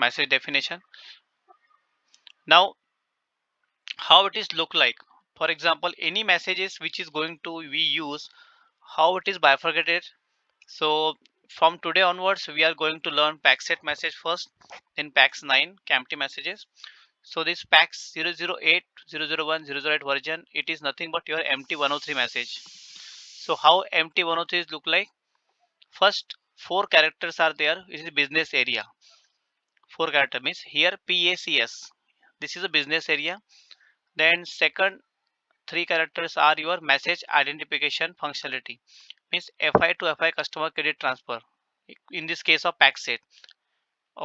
message definition. Now how it is look like, for example, any messages which is going to we use, how it is bifurcated. So from today onwards we are going to learn pack set message first, then packs 9 empty messages. So this packs 008 001 008 version, it is nothing but your empty 103 message. So how empty 103 look like? First four characters are there, it is business area. Four character means here PACS, this is a business area. Then second three characters are your message identification functionality, means FI to FI customer credit transfer, in this case of pack set.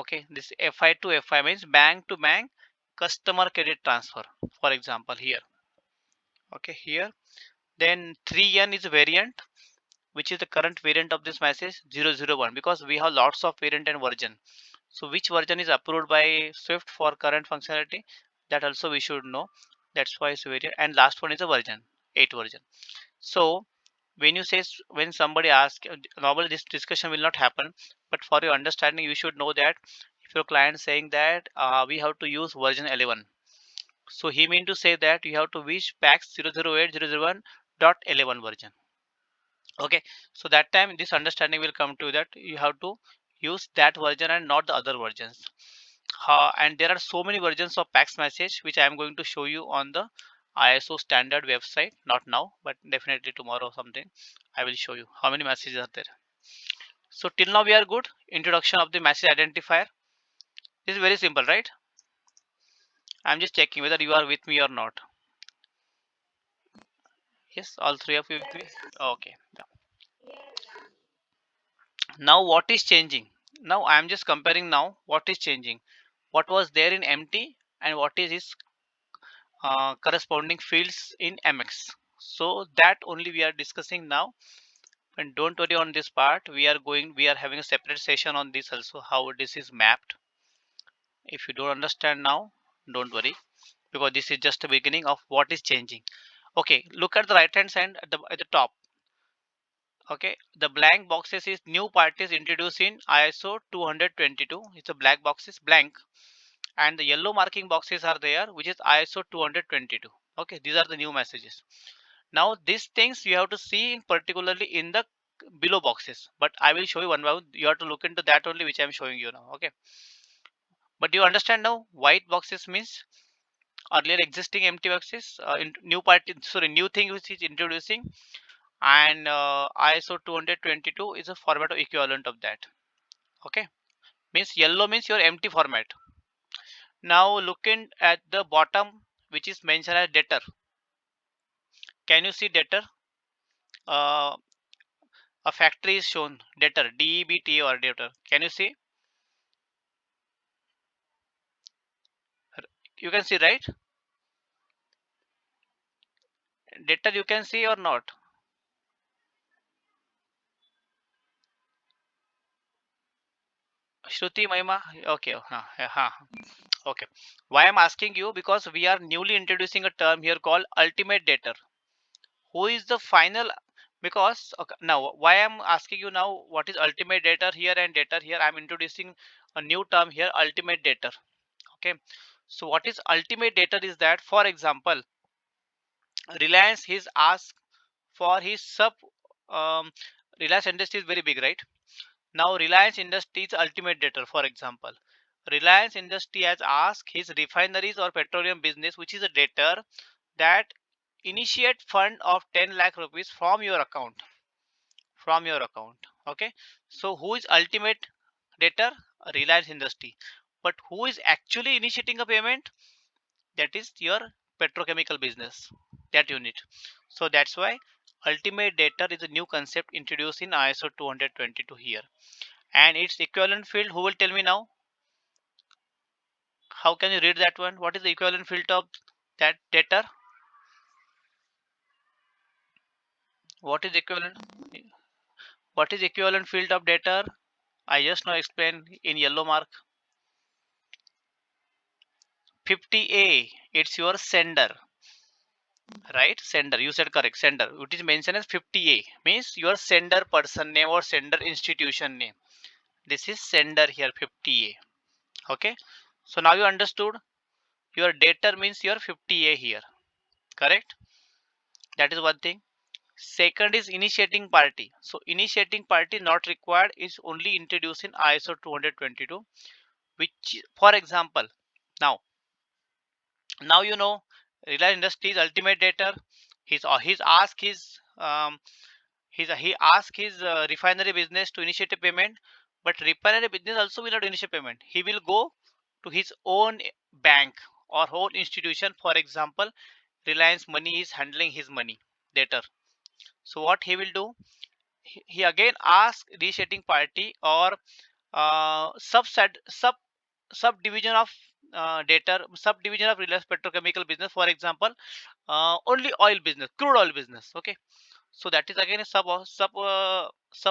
Okay, this FI to FI means bank to bank customer credit transfer, for example here. Okay, here then 3N is variant, which is the current variant of this message 001, because we have lots of variant and version. So which version is approved by Swift for current functionality, that also we should know. That's why it's variant. And last one is a version 8 version. So when you say, when somebody asks, normally this discussion will not happen, but for your understanding you should know that if your client saying that we have to use version 11, so he mean to say that you have to wish packs 008 001.11 version. Okay, so that time this understanding will come to that you have to use that version and not the other versions. And there are so many versions of packs message which I am going to show you on the ISO standard website, not now but definitely tomorrow or something I will show you how many messages are there. So till now we are good. Introduction of the message identifier, this is very simple, right? I'm just checking whether you are with me or not. Yes, all three of you with me. Okay, now what is changing? Now I am just comparing now what is changing, what was there in MT and what is its corresponding fields in MX. So that only we are discussing now, and don't worry on this part, we are having a separate session on this also, how this is mapped. If you don't understand now, don't worry, because this is just the beginning of what is changing. Okay, look at the right hand side at the top. Okay, the blank boxes is new parties introduced in ISO 20022. It's a black box is blank, and the yellow marking boxes are there, which is ISO 20022. Okay, these are the new messages. Now these things you have to see in particularly in the below boxes, but I will show you one by one. You have to look into that only, which I am showing you now. Okay, but you understand now white boxes means earlier existing empty boxes, in new party, sorry, new thing which is introducing, and ISO 20022 is a format of equivalent of that. Okay, means yellow means your empty format. Now looking at the bottom, which is mentioned as debtor. Can you see debtor? uh, a factory is shown, debtor, DEBT or debtor. Can you see? You can see, right? Debtor you can see or not? Shruti, Mahima. Okay, okay. Why I'm asking you, because we are newly introducing a term here called ultimate debtor. Who is the final? Because okay, now why I'm asking you now what is ultimate debtor here and debtor here? I'm introducing a new term here, ultimate debtor. Okay, so what is ultimate debtor is that, for example, Reliance is asked for his sub, um, Reliance Industry is very big, right? Now Reliance Industries ultimate debtor, for example, Reliance Industry has asked his refineries or petroleum business, which is a debtor, that initiate fund of 10 lakh rupees from your account, from your account. Okay, so who is ultimate debtor? Reliance Industry. But who is actually initiating a payment? That is your petrochemical business, that unit. So that's why ultimate debtor is a new concept introduced in ISO 20022 here, and its equivalent field, who will tell me now? How can you read that one? What is the equivalent field of that debtor? What is equivalent? What is equivalent field of debtor? I just now explained in yellow mark. 50A, it's your sender, right? Sender, you said correct, sender. It is mentioned as 50A, means your sender person name or sender institution name. This is sender here, 50A. Okay, so now you understood. Your debtor means your 50A here, correct? That is one thing. Second is initiating party. So initiating party not required, is only introduced in ISO 20022, which, for example, now now you know Reliance Industries ultimate debtor. He's asked his he asked his refinery business to initiate a payment, but refinery business also will not initiate payment. He will go to his own bank or whole institution. For example, Reliance Money is handling his money debtor. So what he will do? He again asks initiating party or subset subdivision of debtor, subdivision of Reliance petrochemical business. For example, only oil business, crude oil business. Okay, so that is again a sub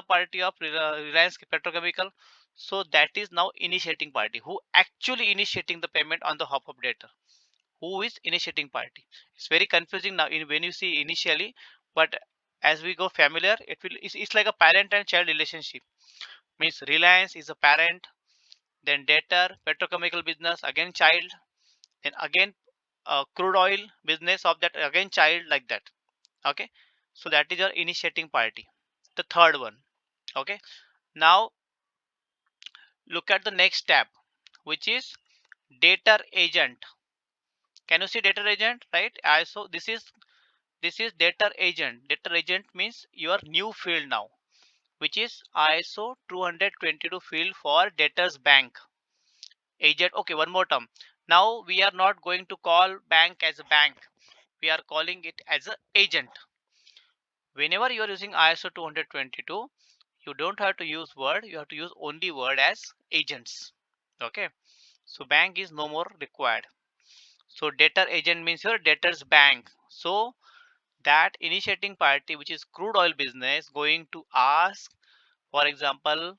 party of Reliance petrochemical. So that is now initiating party who actually initiating the payment on the hop of debtor. Who is initiating party? It's very confusing now in when you see initially, but as we go familiar, it's like a parent and child relationship. Means Reliance is a parent, then debtor, petrochemical business again child, then again crude oil business of that again child, like that. Okay, so that is your initiating party, the third one. Okay, now look at the next tab, which is debtor agent. Can you see debtor agent, right? So this is debtor agent. Debtor agent means your new field now, which is ISO 20022 field for debtors bank agent. Okay, one more term. Now we are not going to call bank as a bank, we are calling it as a agent. Whenever you are using ISO 20022, you don't have to use word, you have to use only word as agents. Okay, so bank is no more required. So debtor agent means your debtors bank. So that initiating party, which is crude oil business, going to ask, for example,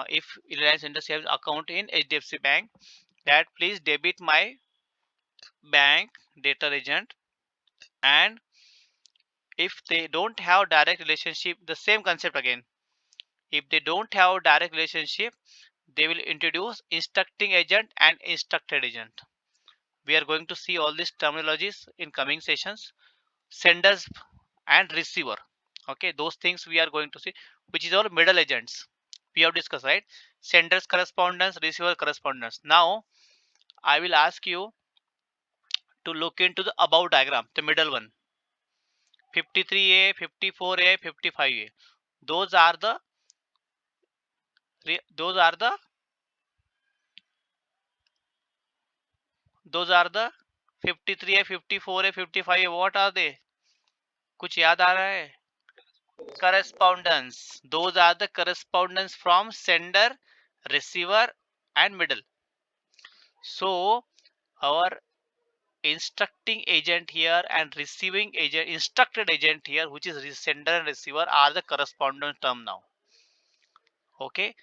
if Reliance Industries has account in HDFC Bank, that please debit my bank debtor agent. And if they don't have direct relationship, the same concept again, if they don't have direct relationship, they will introduce instructing agent and instructed agent. We are going to see all these terminologies in coming sessions. Senders and receiver, okay, those things we are going to see, which is all middle agents we have discussed, right? Senders correspondence, receiver correspondence. Now I will ask you to look into the above diagram, the middle one, 53A, 54A, 55A. Those are the those are the those are the 53A, 54A, 55A. What are they? कुछ याद आ रहा है? Correspondence. Those are the correspondence from sender, receiver, and middle. So our instructing agent here and receiving agent, instructed agent here, which is sender and receiver, are the correspondence term now. Okay,